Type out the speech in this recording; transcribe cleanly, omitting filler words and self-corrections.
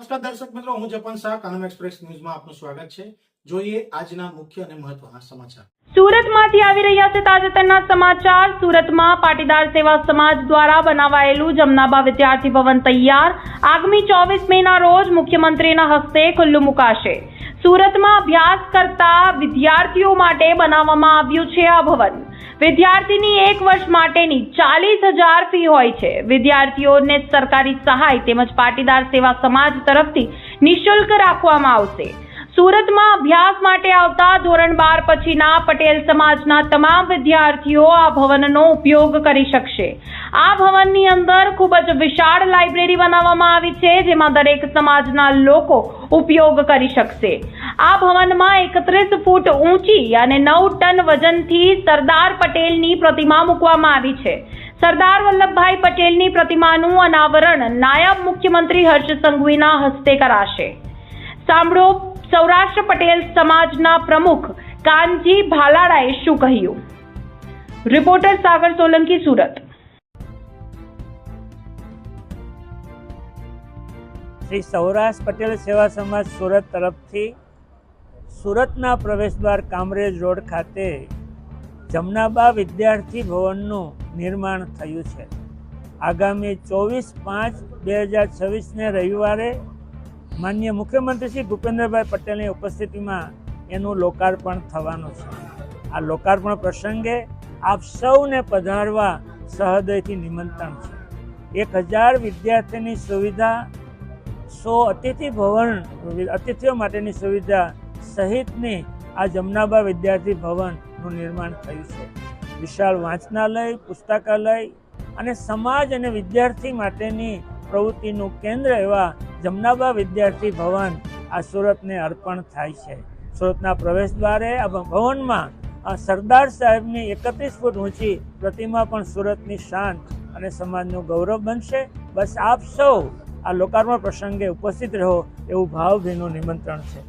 નમસ્કાર દર્શક મિત્રો, હું જપન શાહ, કાનમ એક્સપ્રેસ ન્યૂઝમાં આપનું સ્વાગત છે। જોઈએ આજના મુખ્ય અને મહત્વના સમાચાર। સુરતમાંથી આવી રહ્યા છે તાજેતરના સમાચાર। સુરતમાં પાટીદાર સેવા સમાજ દ્વારા બનાવાયેલું જમનાબા વિદ્યાર્થી ભવન તૈયાર આગામી 24 મેના રોજ મુખ્યમંત્રીના હસ્તે ખુલ્લું મુકાશે। સુરતમાં અભ્યાસ કરતા વિદ્યાર્થીઓ માટે બનાવવામાં આવ્યું છે આ ભવન। વિદ્યાર્થીની 1 વર્ષ માટેની 40,000 ફી હોય છે। વિદ્યાર્થીઓને સરકારી સહાય તેમજ પાટીદાર સેવા સમાજ તરફથી નિઃશુલ્ક રાખવામાં આવશે। સુરતમાં અભ્યાસ માટે આવતા ધોરણ 12 પછીના પટેલ સમાજના તમામ વિદ્યાર્થીઓ આ ભવનનો ઉપયોગ કરી શકશે। આ ભવનની અંદર ખૂબ જ વિશાળ લાઇબ્રેરી બનાવવામાં આવી છે, જેમાં દરેક સમાજના લોકો ઉપયોગ કરી શકશે। આ ભવનમાં 31 ફૂટ ઊંચી અને 9 ટન વજનથી સરદાર પટેલની પ્રતિમા મૂકવામાં આવી છે। સરદાર વલ્લભભાઈ પટેલની પ્રતિમાનું અનાવરણ નાયબ મુખ્યમંત્રી હર્ષ સંઘવીના હસ્તે કરાશે। સાંભળો સૌરાષ્ટ્ર પટેલ સમાજના પ્રમુખ કાનજી ભાલાળાએ શું કહ્યું। રિપોર્ટર સાગર સોલંકી, સુરત। શ્રી સૌરાષ્ટ્ર પટેલ સેવા સમાજ સુરત તરફથી સુરતના પ્રવેશદ્વાર કામરેજ રોડ ખાતે જમનાબા વિદ્યાર્થી ભવનનું નિર્માણ થયું છે। આગામી 24/5/2026ને રવિવારે માનનીય મુખ્યમંત્રી શ્રી ભૂપેન્દ્રભાઈ પટેલની ઉપસ્થિતિમાં એનું લોકાર્પણ થવાનું છે। આ લોકાર્પણ પ્રસંગે આપ સૌને પધારવા સહૃદયથી નિમંત્રણ છે। 1000 વિદ્યાર્થીની સુવિધા, 100 અતિથિઓ માટેની સુવિધા સહિતની આ જમનાબા વિદ્યાર્થી ભવનનું નિર્માણ થયું છે। વિશાળ વાંચનાલય, પુસ્તકાલય અને સમાજ અને વિદ્યાર્થી માટેની પ્રવૃત્તિનું કેન્દ્ર એવા જમનાબા વિદ્યાર્થી ભવન આ સુરતને અર્પણ થાય છે। સુરતના પ્રવેશદ્વારે આ ભવનમાં સરદાર સાહેબની 31 ફૂટ ઊંચી પ્રતિમા પણ સુરતની શાન અને સમાજનું ગૌરવ બનશે। બસ આપ સૌ આ લોકાર્પણ પ્રસંગે ઉપસ્થિત રહો એવું ભાવભીનું નિમંત્રણ છે।